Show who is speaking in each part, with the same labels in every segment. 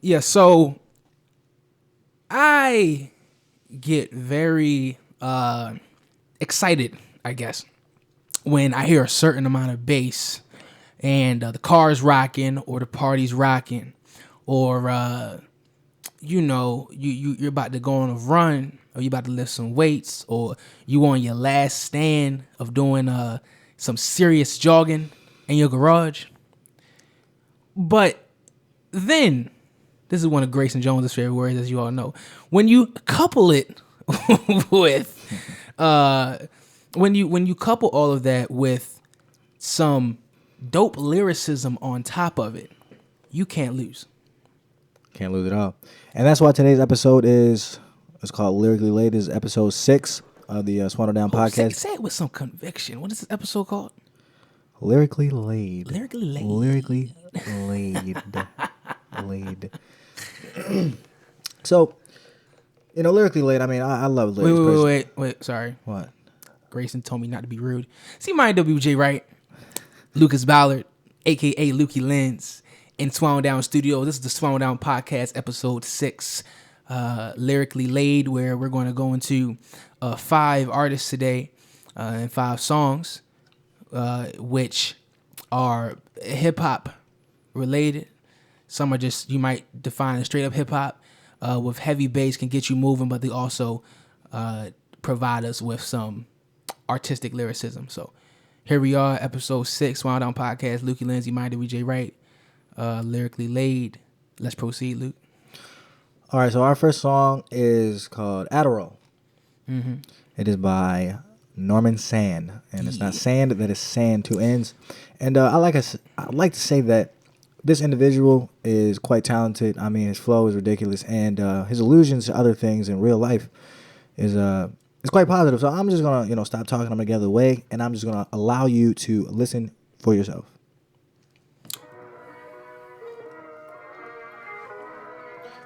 Speaker 1: Yeah, so I get very excited, I guess, when I hear a certain amount of bass and the car's rocking or the party's rocking or you're about to go on a run or you about to lift some weights or you on your last stand of doing some serious jogging in your garage. But then, this is one of Grayson Jones' favorite words, as you all know. When you couple it with, when you couple all of that with some dope lyricism on top of it, you can't lose.
Speaker 2: Can't lose it all. And that's why today's episode it's called Lyrically Laid. This is episode 6 of the SwanoDown podcast.
Speaker 1: Say it with some conviction. What is this episode called?
Speaker 2: Lyrically Laid.
Speaker 1: Lyrically Laid.
Speaker 2: Lyrically Laid. Laid. So, Lyrically Laid, I mean, I love lyrics.
Speaker 1: Wait. Sorry.
Speaker 2: What?
Speaker 1: Grayson told me not to be rude. See my WJ Wright, Lucas Ballard, a.k.a. Lukey Lenz, in SwanoDown Studio. This is the SwanoDown podcast, episode 6, Lyrically Laid, where we're going to go into 5 artists today and 5 songs, which are hip-hop related. Some are just, you might define as straight up hip-hop, with heavy bass can get you moving, but they also provide us with some artistic lyricism. So here we are, episode 6, SwanoDown podcast, Lukey Lenz, Imani, WJ Wright, Lyrically Laid. Let's proceed, Luke.
Speaker 2: All right, so our first song is called Adderall.
Speaker 1: Mm-hmm.
Speaker 2: It is by Norman Sand, and it's not sand, that is sand, 2 N's. And I like to say that this individual is quite talented. I mean, his flow is ridiculous, and his allusions to other things in real life is quite positive. So I'm just gonna stop talking. I'm gonna get out of the way, and I'm just gonna allow you to listen for yourself.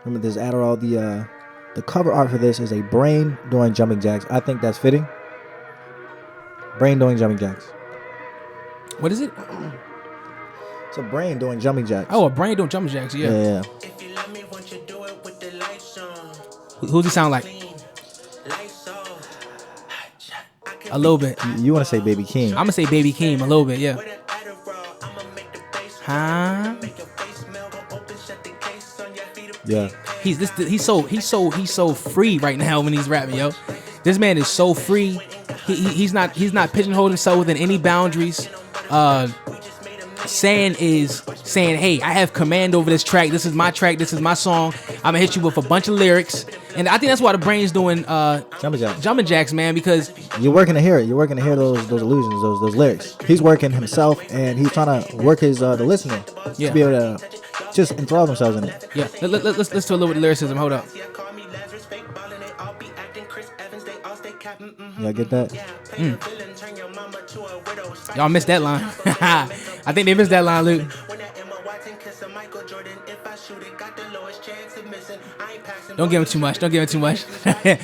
Speaker 2: Remember, this Adderall. The cover art for this is a brain doing jumping jacks. I think that's fitting. Brain doing jumping jacks.
Speaker 1: What is it?
Speaker 2: It's a brain doing jumping jacks.
Speaker 1: Oh, a brain doing jumping jacks, yeah.
Speaker 2: Yeah.
Speaker 1: Who's it sound like? A little bit.
Speaker 2: You want to say Baby Keem?
Speaker 1: I'm gonna say Baby Keem a little bit, yeah. Huh?
Speaker 2: Yeah.
Speaker 1: He's so free right now when he's rapping, yo. This man is so free. He's not pigeonholing himself within any boundaries. Saying, hey, I have command over this track. This is my track. This is my song. I'm gonna hit you with a bunch of lyrics, and I think that's why the brain's doing jumping jacks, man. Because
Speaker 2: you're working to hear it. You're working to hear those allusions, those lyrics. He's working himself, and he's trying to work his the listener to be able to just enthrall themselves in it.
Speaker 1: Yeah. Let's listen to a little bit of lyricism. Hold up.
Speaker 2: Y'all get that?
Speaker 1: Y'all missed that line. I think they missed that line, Luke. Don't give him too much. Don't give him too much. Go ahead.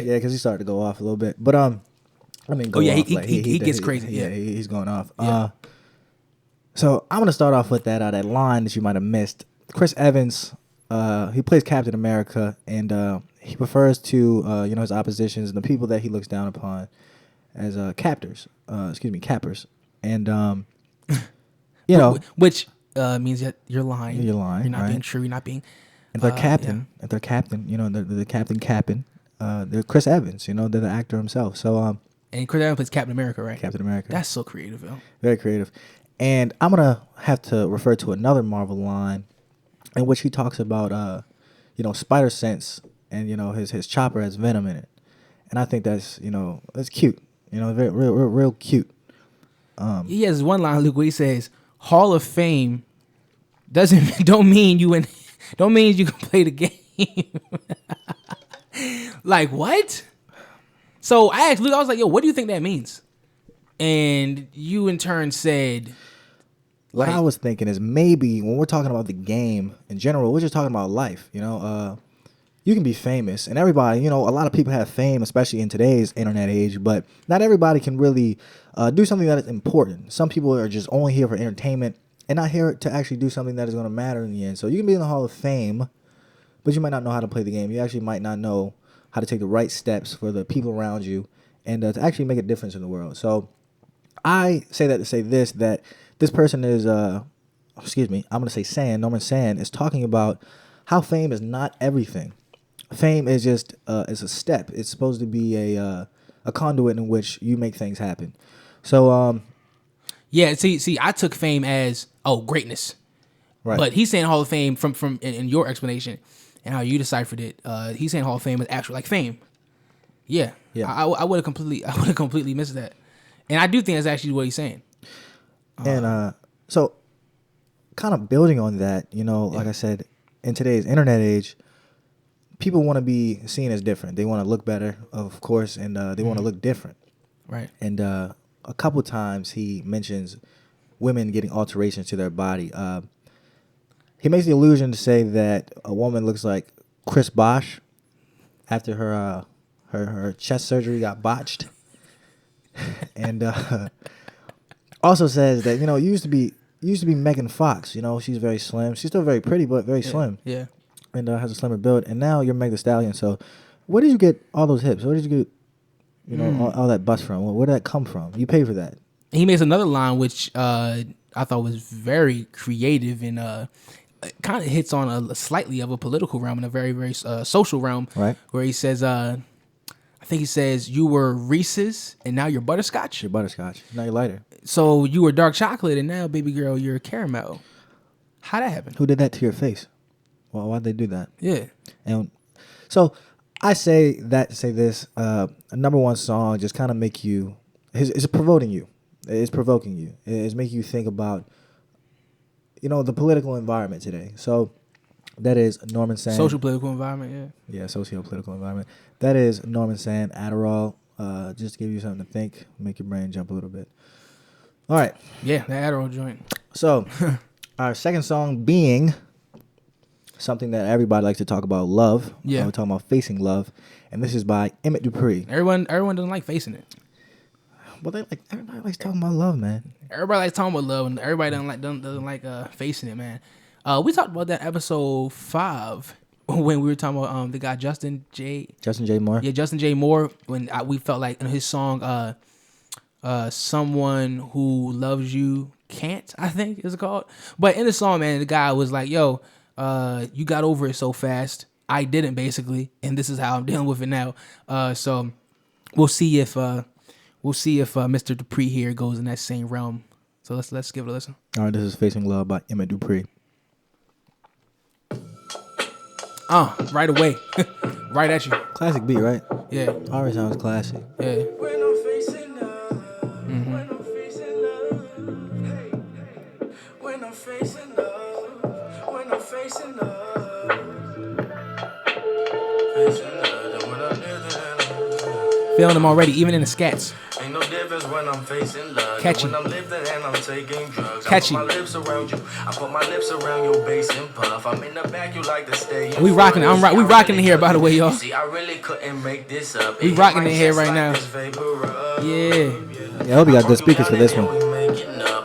Speaker 2: Yeah, because he started to go off a little bit. But I mean,
Speaker 1: he gets crazy.
Speaker 2: Yeah, he's going off. Yeah. So I'm gonna start off with that line that you might have missed. Chris Evans, he plays Captain America, and he refers to his oppositions and the people that he looks down upon as cappers, and
Speaker 1: which means that you're lying.
Speaker 2: You're lying.
Speaker 1: You're not
Speaker 2: right?
Speaker 1: being true. You're not being.
Speaker 2: And their captain, they're the captain capping. They're Chris Evans. They're the actor himself. So
Speaker 1: and Chris Evans plays Captain America, right?
Speaker 2: Captain America.
Speaker 1: That's so creative, yo.
Speaker 2: Very creative. And I'm gonna have to refer to another Marvel line, in which he talks about spider sense and his chopper has venom in it, and I think that's that's cute. Very real cute.
Speaker 1: He has one line, Luke, where he says, "Hall of Fame don't mean you can play the game." Like what? So I asked Luke, I was like, "Yo, what do you think that means?" And you in turn said,
Speaker 2: what I was thinking is maybe when we're talking about the game in general, we're just talking about life. You can be famous, and everybody, a lot of people have fame, especially in today's internet age, but not everybody can really do something that is important. Some people are just only here for entertainment, and not here to actually do something that is going to matter in the end. So you can be in the Hall of Fame, but you might not know how to play the game. You actually might not know how to take the right steps for the people around you and to actually make a difference in the world. So I say that to say this, that this person is, I'm going to say Sand, Norman Sand, is talking about how fame is not everything. Fame is just is a step. It's supposed to be a conduit in which you make things happen. So
Speaker 1: yeah, see, I took fame as greatness,
Speaker 2: right.
Speaker 1: But he's saying Hall of Fame from in your explanation and how you deciphered it. He's saying Hall of Fame is actual like fame. Yeah. I would have completely missed that, and I do think that's actually what he's saying.
Speaker 2: And so, kind of building on that, like I said, in today's internet age, people want to be seen as different. They want to look better, of course, and they want to look different.
Speaker 1: Right.
Speaker 2: And a couple times he mentions women getting alterations to their body. He makes the allusion to say that a woman looks like Chris Bosh after her chest surgery got botched, and also says that it used to be Megan Fox. She's very slim. She's still very pretty, but very slim.
Speaker 1: Yeah.
Speaker 2: And has a slimmer build. And now you're Meg Thee Stallion. So where did you get all those hips? Where did you get all that bust from? Where did that come from? You pay for that.
Speaker 1: He makes another line which I thought was very creative and kind of hits on a slightly of a political realm and a very, very social realm.
Speaker 2: Right.
Speaker 1: Where he says, I think he says, you were Reese's and now you're butterscotch.
Speaker 2: You're butterscotch. Now you're lighter.
Speaker 1: So you were dark chocolate and now, baby girl, you're caramel. How'd that happen?
Speaker 2: Who did that to your face? Well, why'd they do that?
Speaker 1: Yeah.
Speaker 2: And so I say that to say this, a number one song just kind of make you, it's provoking you. It's provoking you. It's making you think about, the political environment today. So that is Norman Sand.
Speaker 1: Social political environment, yeah.
Speaker 2: Yeah, socio-political environment. That is Norman Sand, Adderall, just to give you something to think, make your brain jump a little bit. All right.
Speaker 1: Yeah, the Adderall joint.
Speaker 2: So our second song being something that everybody likes to talk about, love.
Speaker 1: Yeah.
Speaker 2: We're talking about facing love. And this is by Emmett Dupree.
Speaker 1: Everyone doesn't like facing it.
Speaker 2: Well, everybody likes talking about love, man.
Speaker 1: Everybody likes talking about love, and everybody doesn't like facing it, man. We talked about that episode 5 when we were talking about the guy Justin J.
Speaker 2: Moore.
Speaker 1: Yeah, Justin J. Moore. When we felt like in his song, "Someone Who Loves You Can't," I think is it called. But in the song, man, the guy was like, "Yo, you got over it so fast. I didn't, basically, and this is how I'm dealing with it now." So we'll see if Mr. Dupree here goes in that same realm. So let's give it a listen.
Speaker 2: All right, this is "Facing Love" by Emmett Dupree.
Speaker 1: Right away, right at you.
Speaker 2: Classic beat, right?
Speaker 1: Yeah.
Speaker 2: Always sounds classic.
Speaker 1: Yeah.
Speaker 3: When I'm facing love, when I'm facing love, hey, when I'm facing love, when I'm facing love, then when I'm living,
Speaker 1: Feeling them already, even in the scats.
Speaker 3: ain't no difference when I'm facing love.
Speaker 1: Catchy.
Speaker 3: When I'm living and I'm taking drugs.
Speaker 1: Catchy.
Speaker 3: I put my lips around you. I put my lips around your base and puff. I'm in the back, you like to stay.
Speaker 1: We rocking it. We rocking it here, by the way, y'all.
Speaker 3: See, I really couldn't make this up.
Speaker 1: We rocking it here right now. Yeah.
Speaker 2: Yeah, I hope you got good speakers for this one.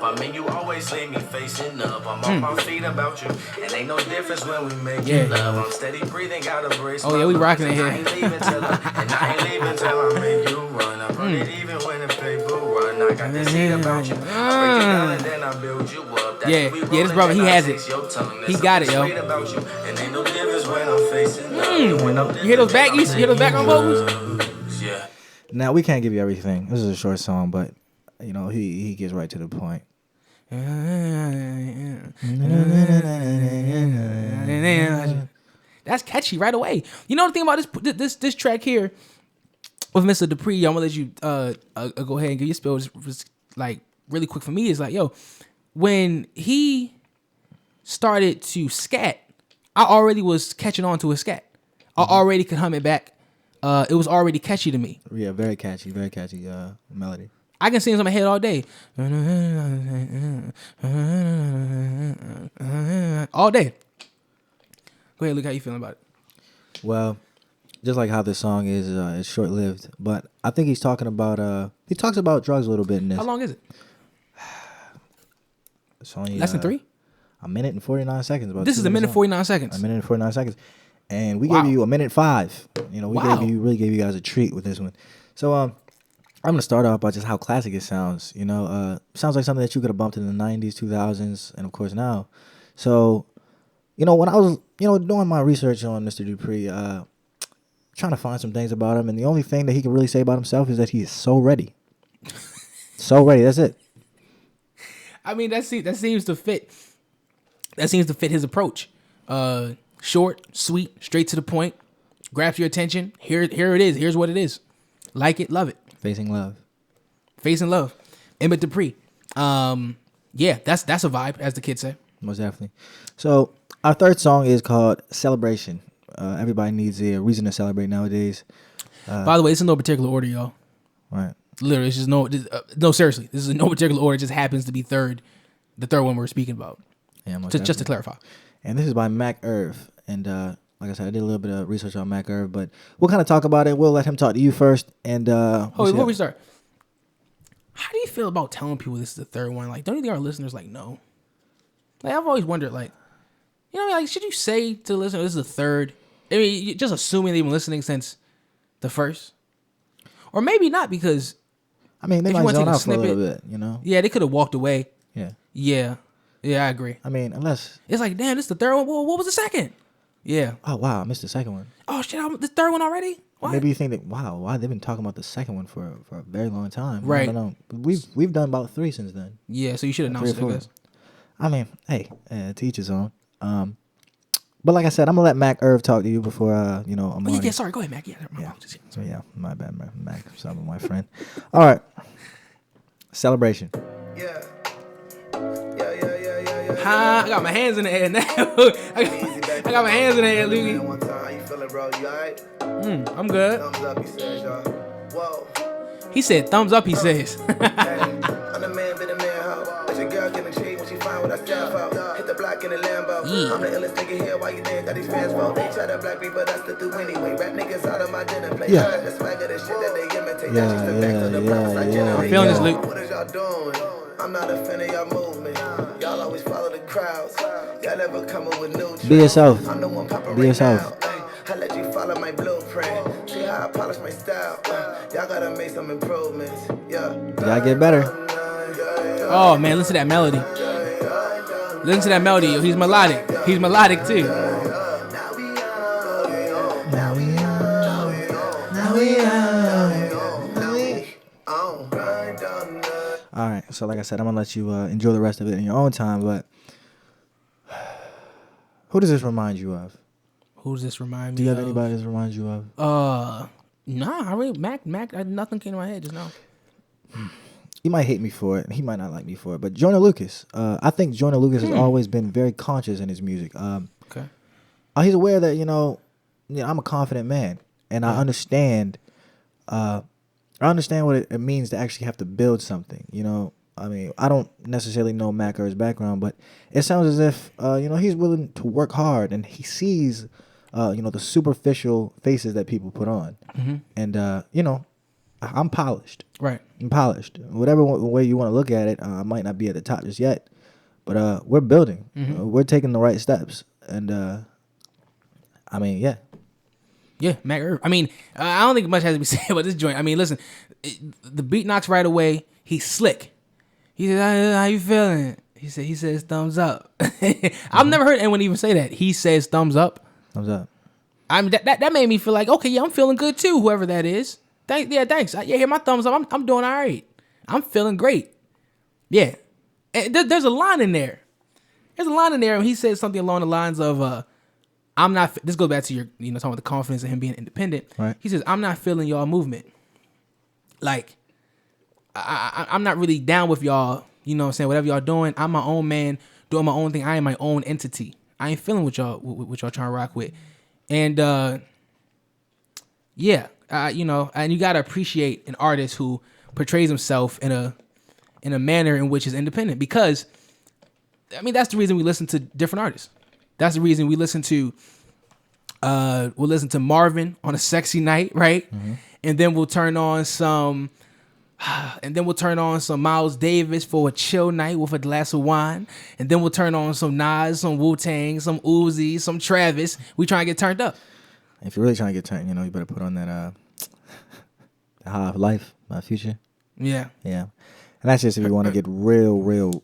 Speaker 3: I mean, you always see me facing up. I'm on my feet about you, and ain't no difference when we make love. I'm steady breathing, gotta brace.
Speaker 1: Oh, yeah, we rocking it here.
Speaker 3: I ain't leaving till I make you run. I run it even when the paper run. I got this heat about you. I break you down and then I build you up. That's
Speaker 1: Yeah,
Speaker 3: we
Speaker 1: yeah, this
Speaker 3: rollin'
Speaker 1: brother, he
Speaker 3: and I
Speaker 1: has
Speaker 3: taste
Speaker 1: it.
Speaker 3: your tongue.
Speaker 1: He
Speaker 3: There's
Speaker 1: got it,
Speaker 3: something
Speaker 1: yo.
Speaker 3: sweet about you, and ain't no difference when I'm facing love. When I'm
Speaker 1: You hear those back? You hear those background vocals?
Speaker 3: Yeah.
Speaker 2: Now, we can't give you everything. This is a short song, but, he gets right to the point.
Speaker 1: That's catchy right away. You know the thing about this track here with Mr. Dupree, I'm gonna let you go ahead and give your spill. Just like really quick for me is like, yo, when he started to scat, I already was catching on to his scat. I already could hum it back. It was already catchy to me.
Speaker 2: Yeah, very catchy melody.
Speaker 1: I can sing it in my head all day. All day. Go ahead, look how you feeling about it.
Speaker 2: Well, just like how this song is short-lived, but I think he's talking about he talks about drugs a little bit in this.
Speaker 1: How long is it?
Speaker 2: It's only
Speaker 1: less than 3.
Speaker 2: A minute and 49 seconds. About
Speaker 1: This is a minute 49 seconds.
Speaker 2: A minute and 49 seconds. And we
Speaker 1: Wow.
Speaker 2: gave you a minute 5. You know, we
Speaker 1: Wow.
Speaker 2: really gave you guys a treat with this one. So I'm gonna start off by just how classic it sounds. You know, sounds like something that you could have bumped in the 90s, 2000s, and of course now. So, you know, when I was, you know, doing my research on Mr. Dupree, trying to find some things about him, and the only thing that he can really say about himself is that he is so ready. So ready. That's it.
Speaker 1: I mean, that seems to fit. That seems to fit his approach. Short, sweet, straight to the point. Grabs your attention. Here it is. Here's what it is. Like it, love it.
Speaker 2: Facing love.
Speaker 1: Facing love. Emmett Dupree. Yeah, that's a vibe, as the kids say.
Speaker 2: Most definitely. So our third song is called Celebration. Everybody needs a reason to celebrate nowadays.
Speaker 1: By the way, it's in no particular order, y'all.
Speaker 2: Right.
Speaker 1: Literally, it's just no. Seriously, this is in no particular order. It just happens to be the third one we're speaking about.
Speaker 2: Yeah, most
Speaker 1: Just to
Speaker 2: definitely.
Speaker 1: clarify.
Speaker 2: And this is by Mac Irv. And like I said, I did a little bit of research on Mac Irv, but we'll kind of talk about it. We'll let him talk to you first. And
Speaker 1: Before we start, how do you feel about telling people this is the third one? Like, don't you think our listeners know? Like, I've always wondered, like, you know, like, should you say to the listener this is the third? I mean, just assuming they've been listening since the first, or maybe not, because
Speaker 2: I mean, they
Speaker 1: if you
Speaker 2: might
Speaker 1: wanna
Speaker 2: zone
Speaker 1: take a
Speaker 2: out for a little
Speaker 1: snippet-
Speaker 2: bit, you know?
Speaker 1: yeah, they could have walked away.
Speaker 2: Yeah.
Speaker 1: Yeah, I agree.
Speaker 2: I mean, unless...
Speaker 1: It's like, damn, this is the third one. What was the second? Yeah.
Speaker 2: Oh, wow, I missed the second one.
Speaker 1: Oh shit, the third one already? What?
Speaker 2: Maybe you think that, wow, why they've been talking about the second one for a very long time.
Speaker 1: Right.
Speaker 2: I don't know. We've done about 3 since then.
Speaker 1: Yeah, so you should announce it, I
Speaker 2: 3 or 4.
Speaker 1: guess.
Speaker 2: I mean, hey, to each his own. But like I said, I'm gonna let Mac Irv talk to you before you know.
Speaker 1: Oh, yeah, sorry. Go ahead, Mac. Yeah.
Speaker 2: So yeah, my bad, Mac. Sorry, my friend. All right, Celebration.
Speaker 3: Yeah.
Speaker 1: I got my hands in the air now. I got my hands in the air, Lukey.
Speaker 3: One time, how you feeling, bro? You alright?
Speaker 1: I'm good.
Speaker 3: Thumbs up, he says, y'all. Whoa.
Speaker 1: He said thumbs up, he says.
Speaker 3: Hey, I'm the man, be the man, ho. Let your girl get in shade when she find what I stand for. Hit the block in the Lambo.
Speaker 1: Yeah.
Speaker 3: I'm the illest nigga here, why you think got these fans for? They try to black people, that's the do anyway. Rap niggas out of my dinner plate.
Speaker 2: Yeah.
Speaker 3: The swag of the shit that they imitate.
Speaker 2: Yeah,
Speaker 3: That's just the facts of the
Speaker 2: yeah,
Speaker 3: promise I
Speaker 2: yeah,
Speaker 3: generate.
Speaker 1: I'm feeling this, Luke.
Speaker 3: What is y'all doing? I'm not a fan of y'all movement. Y'all always follow the crowds. Y'all never come up with new trends.
Speaker 2: Be yourself.
Speaker 3: I'm the one popping
Speaker 2: Be
Speaker 3: right
Speaker 2: yourself.
Speaker 3: now. I let you follow my blueprint. See how I polish my style. Y'all gotta make some improvements. Yeah.
Speaker 2: You gotta get better.
Speaker 1: Oh man, listen to that melody. Listen to that melody. Yo. He's melodic. He's melodic too.
Speaker 2: All right, so like I said, I'm gonna let you enjoy the rest of it in your own time. But who does this remind you of?
Speaker 1: Who does this remind me?
Speaker 2: Do you have
Speaker 1: of?
Speaker 2: anybody this reminds you of?
Speaker 1: Nah. I really Mac. Nothing came to my head just now.
Speaker 2: You might hate me for it. He might not like me for it. But Joyner Lucas, I think Joyner Lucas has always been very conscious in his music.
Speaker 1: Okay.
Speaker 2: He's aware that I'm a confident man, and I understand. I understand what it means to actually have to build something. You know, I mean, I don't necessarily know Mac or his background, but it sounds as if he's willing to work hard, and he sees the superficial faces that people put on, and I'm polished.
Speaker 1: Right.
Speaker 2: I'm polished. Whatever way you want to look at it, I might not be at the top just yet, but we're building. We're taking the right steps, and I mean, yeah.
Speaker 1: Yeah, Mac Irv. I mean, I don't think much has to be said about this joint. I mean, listen, the beat knocks right away. He's slick. He says, "How you feeling?" He says thumbs up. I've never heard anyone even say that. He says thumbs up.
Speaker 2: Thumbs up.
Speaker 1: I mean, that made me feel like, okay, yeah, I'm feeling good too. Whoever that is, thanks. Yeah, here my thumbs up. I'm doing all right. I'm feeling great. Yeah, and there's a line in there. There's a line in there, and he says something along the lines of, I'm not. This goes back to your, talking about the confidence of him being independent.
Speaker 2: Right.
Speaker 1: He says, "I'm not feeling y'all movement. Like, I'm not really down with y'all. You know what I'm saying? Whatever y'all doing, I'm my own man, doing my own thing. I am my own entity. I ain't feeling what y'all trying to rock with. And and you gotta appreciate an artist who portrays himself in a manner in which is independent, because, I mean, that's the reason we listen to different artists. That's the reason we listen to Marvin on a sexy night, right? And then we'll turn on some And then we'll turn on some Miles Davis for a chill night with a glass of wine. And then we'll turn on some Nas, some Wu-Tang, some Uzi, some Travis. We try and get turned up.
Speaker 2: If you're really trying to get turned, you better put on that High Life by Future.
Speaker 1: Yeah.
Speaker 2: Yeah. And that's just if you want to get real.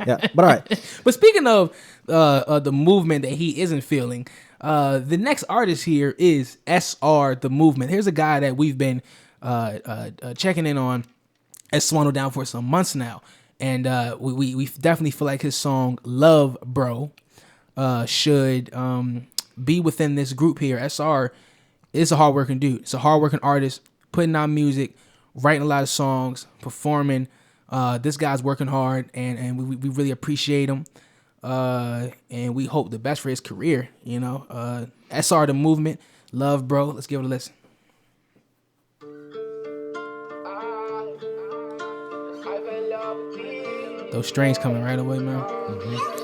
Speaker 2: Yeah, but all right.
Speaker 1: But speaking of the movement that he isn't feeling, the next artist here is SR The Movement. Here's a guy that we've been checking in on at SwanoDown for some months now. And we definitely feel like his song Love Bro should be within this group here. SR is a hardworking dude. It's a hardworking artist, putting out music, writing a lot of songs, performing. This guy's working hard, and we really appreciate him. And we hope the best for his career, SR The Movement, Love Bro. Let's give it a listen. Those strings coming right away, man. Mm-hmm.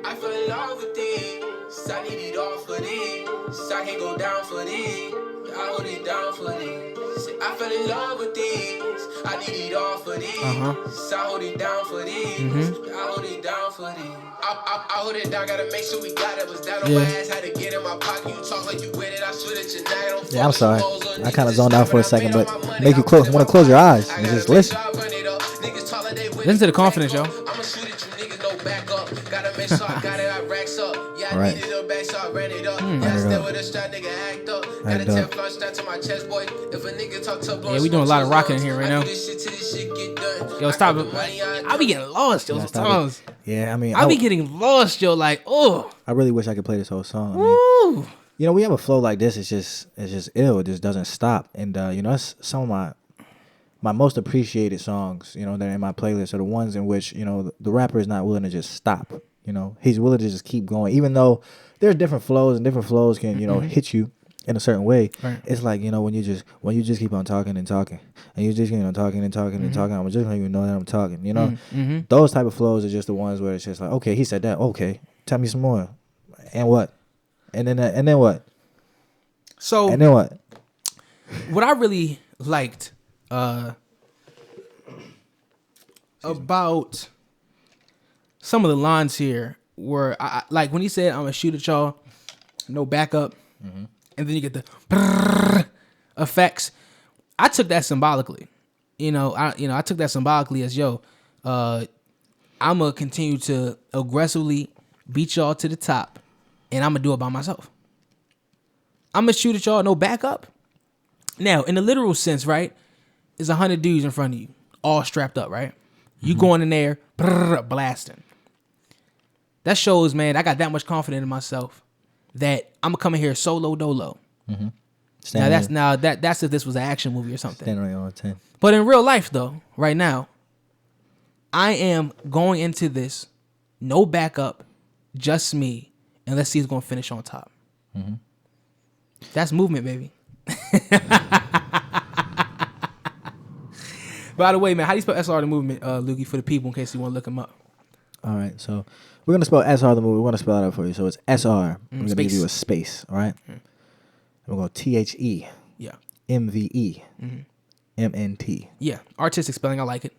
Speaker 3: I fell in love with these. I need it all for these. I can't go down for these. I hold it down for these. I fell in love with these. I need it all for these. I hold it down for these. I hold it down for these. I hold it down, gotta make sure we got it. Was down on my ass, had to get in my pocket. You talk like you with it. I swear that you're not.
Speaker 2: Yeah, I'm sorry. I kind of zoned out for a second, but make you want to close your eyes and just listen.
Speaker 1: Listen to the confidence, yo.
Speaker 3: I'ma shoot at you niggas, no back up. Gotta make sure I got it, I racks up. Yeah, I needed a back, so I ran it up. Yeah, I stay with a strap, nigga, act up. Got a 10 flush strap to my chest, boy. If a nigga talk to blow,
Speaker 1: yeah, we doing a lot of rocking in here right now. Yo, stop it. I be getting lost, yo, sometimes.
Speaker 2: Yeah, I mean,
Speaker 1: I be getting lost, yo, like, oh.
Speaker 2: I really wish I could play this whole song.
Speaker 1: Woo.
Speaker 2: I mean, we have a flow like this. It's just ill. It just doesn't stop. And that's some of my most appreciated songs. That are in my playlist are the ones in which the rapper is not willing to just stop. He's willing to just keep going, even though there's different flows and different flows can hit you in a certain way.
Speaker 1: Right.
Speaker 2: It's like when you just keep on talking and talking, and you just talking and talking and talking. I'm just gonna even know that I'm talking. Those type of flows are just the ones where it's just like, okay, he said that. Okay, tell me some more. And what? And then what?
Speaker 1: So
Speaker 2: and then what?
Speaker 1: What I really liked about some of the lines here were I like when he said, "I'm gonna shoot at y'all, no backup," and then you get the effects. I took that symbolically. I took that symbolically as I'm gonna continue to aggressively beat y'all to the top, and I'm gonna do it by myself. I'm gonna shoot at y'all, no backup. Now, in the literal sense, right, is 100 dudes in front of you, all strapped up, right? You going in there, blasting. That shows, man, I got that much confidence in myself that I'm gonna come in here solo dolo. That's if this was an action movie or something.
Speaker 2: Standing on your own 10.
Speaker 1: But in real life, though, right now, I am going into this no backup, just me, and let's see who's gonna finish on top. That's movement, baby. By the way, man, how do you spell SR The Movement, Lukey, for the people in case you want to look him up?
Speaker 2: All right, so we're going to spell SR The Movement. We're going to spell it out for you. So it's SR. We're going to give you a space, all right? And we're going to THE.
Speaker 1: Yeah.
Speaker 2: MVE. MNT.
Speaker 1: Yeah, artistic spelling, I like it.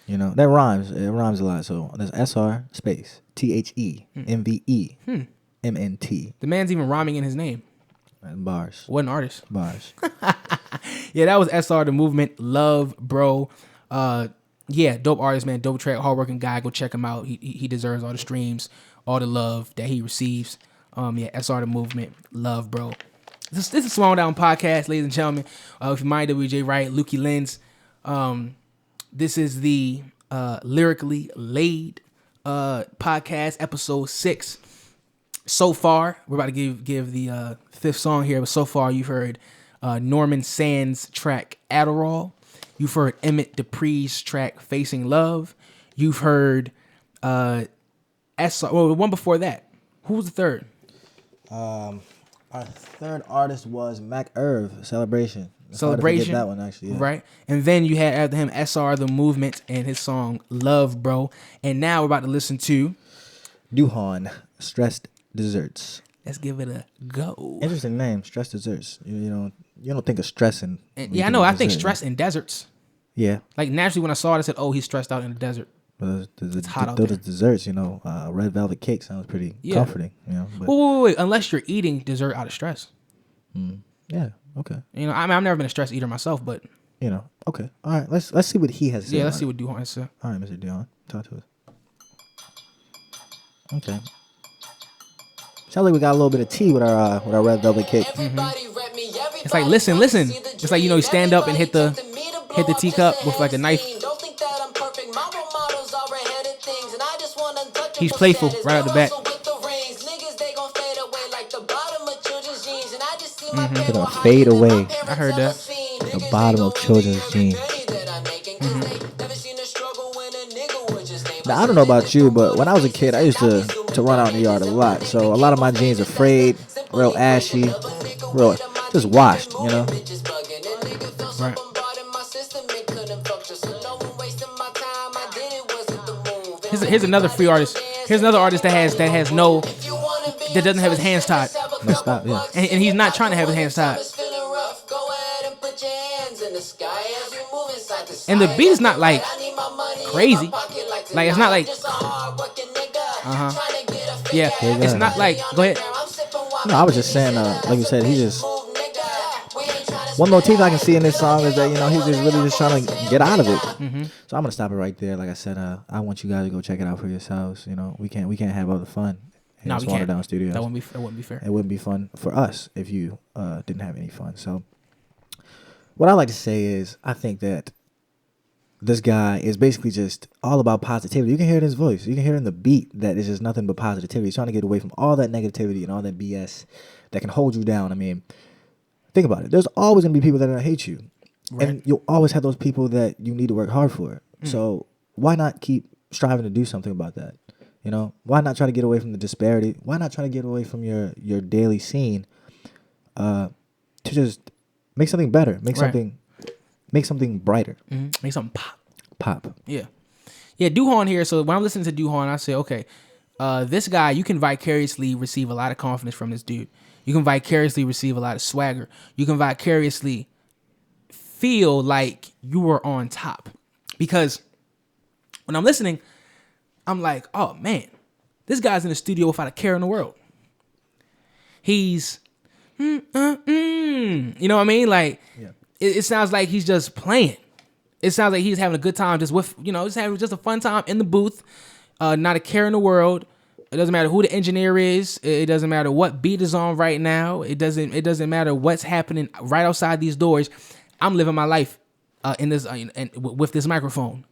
Speaker 2: That rhymes. It rhymes a lot. So there's SR space THE MVE MNT.
Speaker 1: The man's even rhyming in his name.
Speaker 2: Bars.
Speaker 1: What an artist.
Speaker 2: Bars.
Speaker 1: Yeah, that was SR The Movement. Love, bro. Yeah, dope artist, man. Dope track, hardworking guy. Go check him out. He deserves all the streams, all the love that he receives. Yeah, SR The Movement. Love, bro. This is SwanoDown podcast, ladies and gentlemen. With Imani, WJ Wright, Lukey Lenz. This is the Lyrically Laid podcast, episode 6. So far, we're about to give the fifth song here, but so far you've heard Norman Sands' track Adderall. You've heard Emmett Dupree's track Facing Love. You've heard the one before that. Who was the third?
Speaker 2: Our third artist was Mac Irv, Celebration.
Speaker 1: Celebration.
Speaker 2: That one, actually. Yeah.
Speaker 1: Right. And then you had after him SR The Movement and his song Love, Bro. And now we're about to listen to
Speaker 2: Duhan, Stressed Desserts.
Speaker 1: Let's give it a go.
Speaker 2: Interesting name, Stressed Desserts. You don't think of stressing.
Speaker 1: And, yeah, I know. I think stress in deserts.
Speaker 2: Yeah.
Speaker 1: Like naturally, when I saw it, I said, "Oh, he's stressed out in the desert."
Speaker 2: It's
Speaker 1: hot out
Speaker 2: those
Speaker 1: there.
Speaker 2: desserts, red velvet cake sounds pretty comforting. But,
Speaker 1: wait. Unless you're eating dessert out of stress.
Speaker 2: yeah. Okay.
Speaker 1: I've never been a stress eater myself, but
Speaker 2: okay. All right. Let's see what he has to say.
Speaker 1: yeah, let's see what Duhan has to say.
Speaker 2: All right, Mr. Duhan, talk to us. Okay. Sounds like we got a little bit of tea with our red velvet cake.
Speaker 1: It's like listen. It's like you stand up and hit the teacup with like a knife. He's playful right out the bat.
Speaker 2: It's gonna fade away.
Speaker 1: I heard that.
Speaker 2: The bottom of children's jeans. Now I don't know about you, but when I was a kid, I used to run out in the yard a lot. So a lot of my jeans are frayed, real ashy, real just washed.
Speaker 1: Right. Here's another free artist. Here's another artist that doesn't have his hands tied.
Speaker 2: No stop, yeah.
Speaker 1: And he's not trying to have his hands tied. And the beat is not like crazy. Like it's not like yeah. It's not like go ahead.
Speaker 2: No, I was just saying, like you said, he just one motif I can see in this song is that he's just really just trying to get out of it. So I'm gonna stop it right there. Like I said, I want you guys to go check it out for yourselves. We can't have all the fun.
Speaker 1: No, we can't.
Speaker 2: SwanoDown Studios.
Speaker 1: That wouldn't be fair.
Speaker 2: It wouldn't be fun for us if you didn't have any fun. So what I like to say is I think that this guy is basically just all about positivity. You can hear it in his voice. You can hear it in the beat that it's just nothing but positivity. He's trying to get away from all that negativity and all that BS that can hold you down. I mean, think about it. There's always going to be people that are going to hate you. Right. And you'll always have those people that you need to work hard for. So why not keep striving to do something about that? Why not try to get away from the disparity? Why not try to get away from your daily scene to just make something better, make something brighter.
Speaker 1: Make something
Speaker 2: Pop.
Speaker 1: Yeah. Duhan here. So when I'm listening to Duhan, I say, okay, this guy, you can vicariously receive a lot of confidence from this dude. You can vicariously receive a lot of swagger. You can vicariously feel like you were on top. Because when I'm listening, I'm like, oh man, this guy's in the studio without a care in the world. He's, you know what I mean? Like, yeah. It sounds like he's just playing. It sounds like he's having a good time just with, just having just a fun time in the booth. Not a care in the world. It doesn't matter who the engineer is. It doesn't matter what beat is on right now. It doesn't matter what's happening right outside these doors. I'm living my life in this and with this microphone.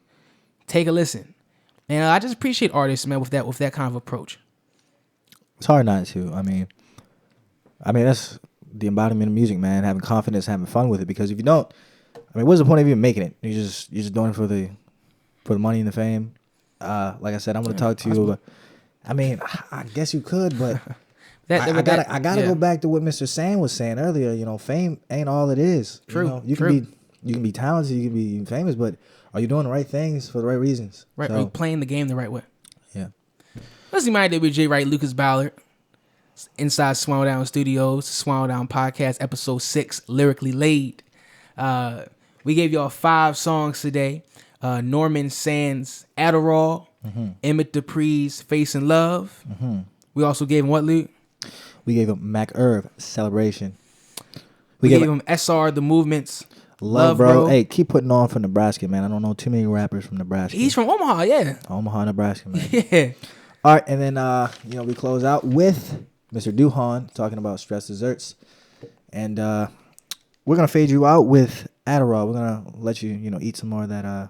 Speaker 1: Take a listen. And I just appreciate artists, man, with that kind of approach.
Speaker 2: It's hard not to. I mean that's the embodiment of music, man. Having confidence, having fun with it. Because if you don't, what's the point of even making it? You're just doing it for the money and the fame. Like I said, I'm gonna talk to you. But I guess you could, but I gotta go back to what Mr. Sam was saying earlier. Fame ain't all it is.
Speaker 1: True.
Speaker 2: You can be talented, you can be famous, but are you doing the right things for the right reasons?
Speaker 1: Right. Are you playing the game the right way?
Speaker 2: Yeah.
Speaker 1: This is Imani WJ, Wright Lucas Ballard. Inside SwanoDown Studios, SwanoDown Podcast, Episode 6, Lyrically Laid. We gave y'all 5 songs today. Norman Sands' Adderall, Emmett Dupree's Face and Love. We also gave him what, Luke?
Speaker 2: We gave him Mac Irv, Celebration.
Speaker 1: We gave him SR, The Movement's
Speaker 2: Love Bro. Hey, keep putting on for Nebraska, man. I don't know too many rappers from Nebraska.
Speaker 1: He's from Omaha, yeah.
Speaker 2: Omaha, Nebraska, man.
Speaker 1: Yeah.
Speaker 2: All right, and then we close out with Mr. Duhan talking about Stress Desserts. And we're gonna fade you out with Adderall. We're gonna let you, eat some more of that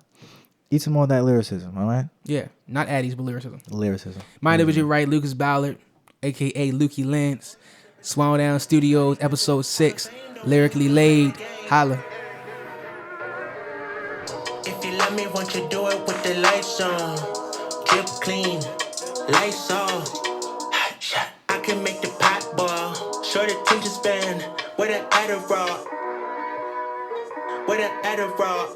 Speaker 2: lyricism, all right?
Speaker 1: Yeah. Not Addies, but lyricism.
Speaker 2: Lyricism.
Speaker 1: My name is Wright Lucas Ballard, aka Lukey Lenz. SwanoDown Studios, Episode 6, Lyrically Laid. Holla.
Speaker 3: If you love me, won't you do it with the lights on? Drip clean, lights off. Hot shot. I can make the pot boil. Short attention span. With an Adderall. With an Adderall.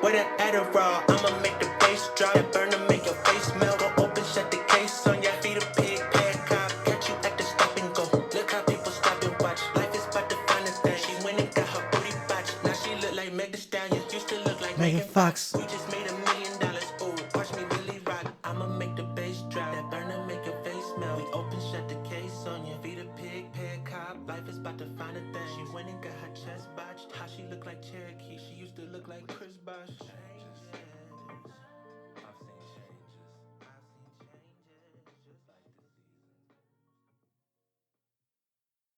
Speaker 3: with an Adderall. I'ma make the bass drop, that burner make your face melt. Go open, shut the case on ya. Feed a pig, pay a cop, catch you at the stop and go. Look how people stop and watch. Life is about to find a thing. She went and got her booty botched. Now she look like Meg Thee Stallion. Used to look like Megan Fox. We just made $1 million. Ooh, watch me really rock. I'ma make the bass drop, that burner make your face melt. We open, shut the case on ya. Feed a pig, pay a cop. Life is about to find a thing. She went and got her chest botched. How she look like Cherokee. She used to look like Chris Bosh.